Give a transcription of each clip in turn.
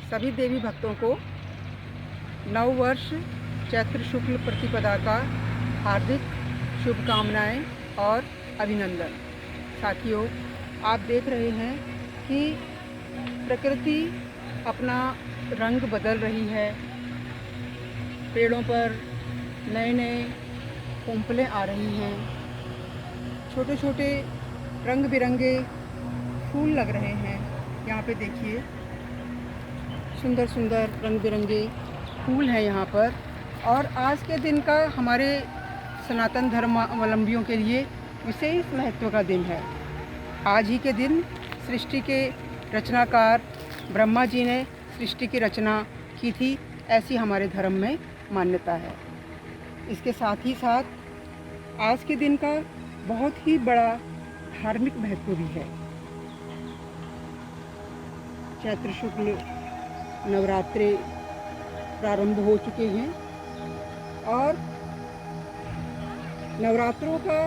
सभी देवी भक्तों को नव वर्ष चैत्र शुक्ल प्रतिपदा का हार्दिक शुभकामनाएं और अभिनंदन। साथियों, आप देख रहे हैं कि प्रकृति अपना रंग बदल रही है। पेड़ों पर नए नए कोंपलें आ रही हैं। छोटे छोटे रंग बिरंगे फूल लग रहे हैं। यहाँ पे देखिए, सुंदर सुंदर रंग बिरंगे फूल हैं यहाँ पर। और आज के दिन का हमारे सनातन धर्मावलंबियों के लिए विशेष महत्व का दिन है। आज ही के दिन सृष्टि के रचनाकार ब्रह्मा जी ने सृष्टि की रचना की थी, ऐसी हमारे धर्म में मान्यता है। इसके साथ ही साथ आज के दिन का बहुत ही बड़ा धार्मिक महत्व भी है। चैत्र शुक्ल नवरात्रे प्रारंभ हो चुके हैं और नवरात्रों का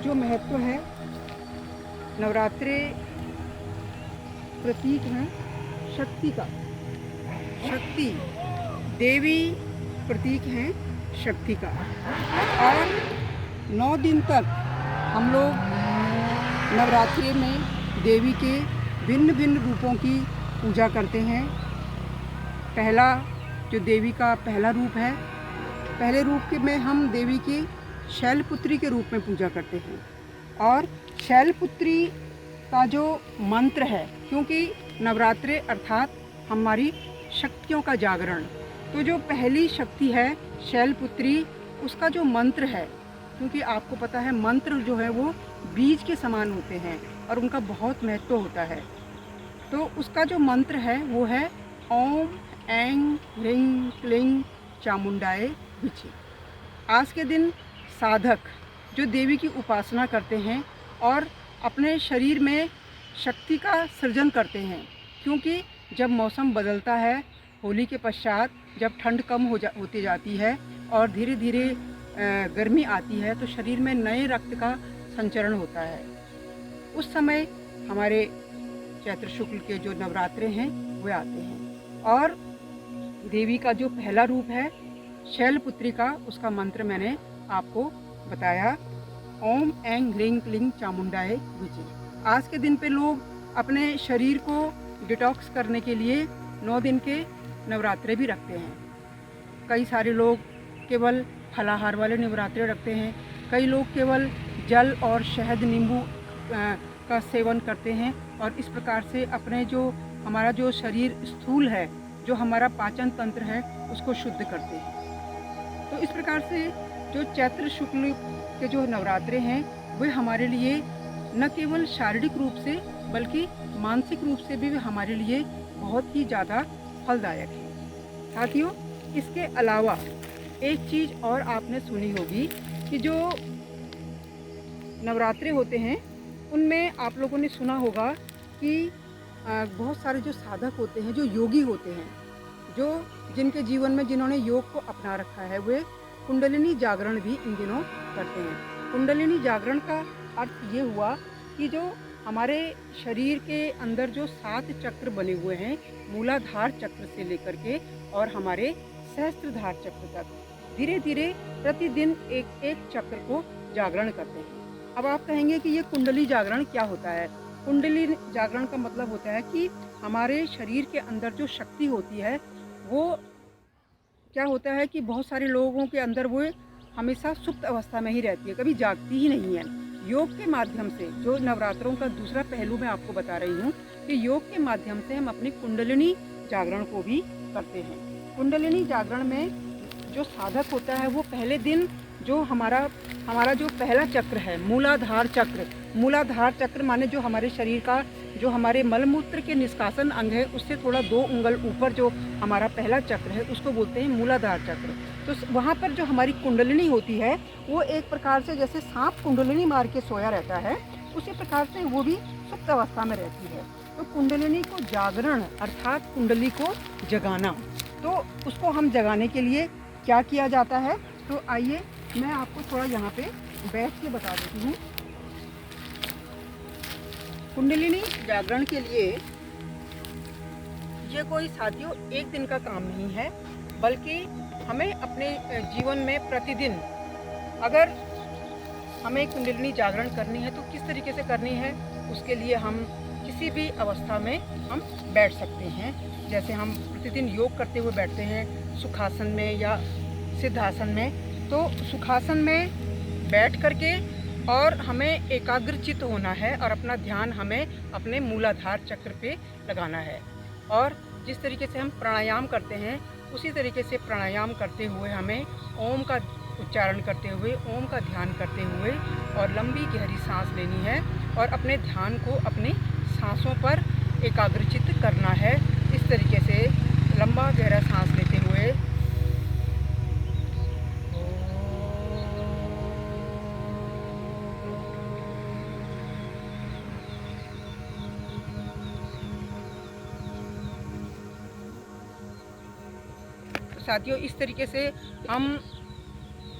जो महत्व है, नवरात्रे प्रतीक हैं शक्ति का। शक्ति देवी प्रतीक हैं शक्ति का। और 9 दिन तक हम लोग नवरात्रि में देवी के भिन्न भिन्न रूपों की पूजा करते हैं। पहला जो देवी का पहला रूप है, पहले रूप में हम देवी की शैलपुत्री के रूप में पूजा करते हैं। और शैलपुत्री का जो मंत्र है, क्योंकि नवरात्रे अर्थात हमारी शक्तियों का जागरण, तो जो पहली शक्ति है शैलपुत्री, उसका जो मंत्र है, क्योंकि आपको पता है मंत्र जो है वो बीज के समान होते हैं और उनका बहुत महत्व होता है। तो उसका जो मंत्र है वो है ओम ऐं ह्रीं क्लीं चामुंडाय विचे। आज के दिन साधक जो देवी की उपासना करते हैं और अपने शरीर में शक्ति का सृजन करते हैं, क्योंकि जब मौसम बदलता है, होली के पश्चात जब ठंड कम होती जाती है और धीरे धीरे गर्मी आती है, तो शरीर में नए रक्त का संचरण होता है। उस समय हमारे चैत्र शुक्ल के जो नवरात्रे हैं वे आते हैं। और देवी का जो पहला रूप है शैलपुत्री का, उसका मंत्र मैंने आपको बताया, ओम ऐं ह्रीं क्लीं चामुंडाय विचे। आज के दिन पे लोग अपने शरीर को डिटॉक्स करने के लिए 9 दिन के नवरात्रे भी रखते हैं। कई सारे लोग केवल फलाहार वाले नवरात्रे रखते हैं। कई लोग केवल जल और शहद नींबू का सेवन करते हैं और इस प्रकार से अपने जो हमारा जो शरीर स्थूल है, जो हमारा पाचन तंत्र है, उसको शुद्ध करते हैं। तो इस प्रकार से जो चैत्र शुक्ल के जो नवरात्रे हैं वे हमारे लिए न केवल शारीरिक रूप से बल्कि मानसिक रूप से भी हमारे लिए बहुत ही ज़्यादा फलदायक है। साथियों, इसके अलावा एक चीज़ और आपने सुनी होगी कि जो नवरात्रे होते हैं उनमें आप लोगों ने सुना होगा कि बहुत सारे जो साधक होते हैं, जो योगी होते हैं, जो जिनके जीवन में जिन्होंने योग को अपना रखा है, वे कुंडलिनी जागरण भी इन दिनों करते हैं। कुंडलिनी जागरण का अर्थ ये हुआ कि जो हमारे शरीर के अंदर जो 7 चक्र बने हुए हैं, मूलाधार चक्र से लेकर के और हमारे सहस्त्रधार चक्र तक, धीरे धीरे प्रतिदिन एक एक चक्र को जागरण करते हैं। अब आप कहेंगे कि ये कुंडली जागरण क्या होता है? कुंडली जागरण का मतलब होता है कि हमारे शरीर के अंदर जो शक्ति होती है, वो क्या होता है कि बहुत सारे लोगों के अंदर वो हमेशा सुप्त अवस्था में ही रहती है, कभी जागती ही नहीं है। योग के माध्यम से, जो नवरात्रों का दूसरा पहलू मैं आपको बता रही हूँ कि योग के माध्यम से हम अपनी कुंडलिनी जागरण को भी करते हैं। कुंडलिनी जागरण में जो साधक होता है वो पहले दिन जो हमारा जो पहला चक्र है मूलाधार चक्र, मूलाधार चक्र माने जो हमारे शरीर का जो हमारे मलमूत्र के निष्कासन अंग है, उससे थोड़ा 2 उंगल ऊपर जो हमारा पहला चक्र है उसको बोलते हैं मूलाधार चक्र। तो वहाँ पर जो हमारी कुंडलिनी होती है वो एक प्रकार से जैसे सांप कुंडलिनी मार के सोया रहता है, उसी प्रकार से वो भी सुप्त अवस्था में रहती है। तो कुंडलिनी को जागरण अर्थात कुंडली को जगाना, तो उसको हम जगाने के लिए क्या किया जाता है, तो आइए मैं आपको थोड़ा यहाँ पे बैठ के बता देती हूँ। कुंडलिनी जागरण के लिए ये कोई साथियों एक दिन का काम नहीं है, बल्कि हमें अपने जीवन में प्रतिदिन अगर हमें कुंडलिनी जागरण करनी है तो किस तरीके से करनी है, उसके लिए हम किसी भी अवस्था में हम बैठ सकते हैं। जैसे हम प्रतिदिन योग करते हुए बैठते हैं सुखासन में या सिद्धासन में, तो सुखासन में बैठ करके और हमें एकाग्रचित्त होना है और अपना ध्यान हमें अपने मूलाधार चक्र पे लगाना है। और जिस तरीके से हम प्राणायाम करते हैं उसी तरीके से प्राणायाम करते हुए हमें ओम का उच्चारण करते हुए, ओम का ध्यान करते हुए और लंबी गहरी सांस लेनी है और अपने ध्यान को अपनी सांसों पर एकाग्रचित्त करना है। इस तरीके से लंबा गहरा सांस लेते हुए साथियों इस तरीके से हम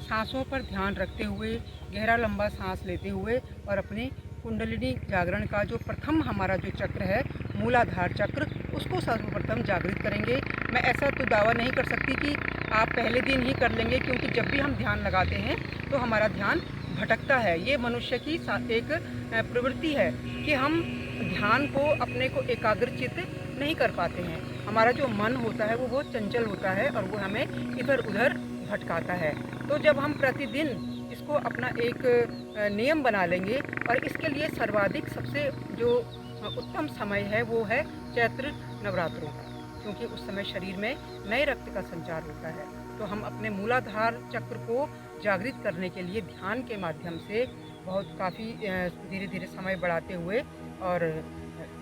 सांसों पर ध्यान रखते हुए गहरा लंबा सांस लेते हुए और अपने कुंडलिनी जागरण का जो प्रथम हमारा जो चक्र है मूलाधार चक्र, उसको सर्वप्रथम जागृत करेंगे। मैं ऐसा तो दावा नहीं कर सकती कि आप पहले दिन ही कर लेंगे, क्योंकि जब भी हम ध्यान लगाते हैं तो हमारा ध्यान भटकता है। ये मनुष्य की एक प्रवृत्ति है कि हम ध्यान को अपने को एकाग्रचित्त नहीं कर पाते हैं। हमारा जो मन होता है वो बहुत चंचल होता है और वो हमें इधर उधर भटकाता है। तो जब हम प्रतिदिन इसको अपना एक नियम बना लेंगे, और इसके लिए सर्वाधिक सबसे जो उत्तम समय है वो है चैत्र नवरात्रों का, क्योंकि उस समय शरीर में नए रक्त का संचार होता है। तो हम अपने मूलाधार चक्र को जागृत करने के लिए ध्यान के माध्यम से बहुत काफ़ी धीरे धीरे समय बढ़ाते हुए और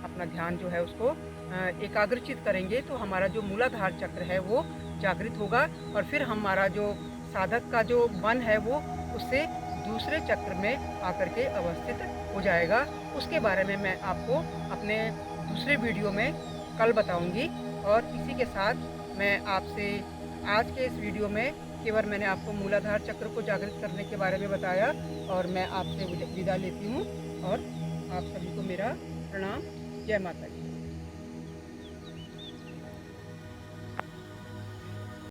अपना ध्यान जो है उसको एकाग्रचित करेंगे, तो हमारा जो मूलाधार चक्र है वो जागृत होगा और फिर हमारा जो साधक का जो मन है वो उससे दूसरे चक्र में आकर के अवस्थित हो जाएगा। उसके बारे में मैं आपको अपने दूसरे वीडियो में कल बताऊंगी। और इसी के साथ मैं आपसे आज के इस वीडियो में केवल मैंने आपको मूलाधार चक्र को जागृत करने के बारे में बताया, और मैं आपसे विदा लेती हूँ और आप सभी को मेरा प्रणाम। जय माता दी।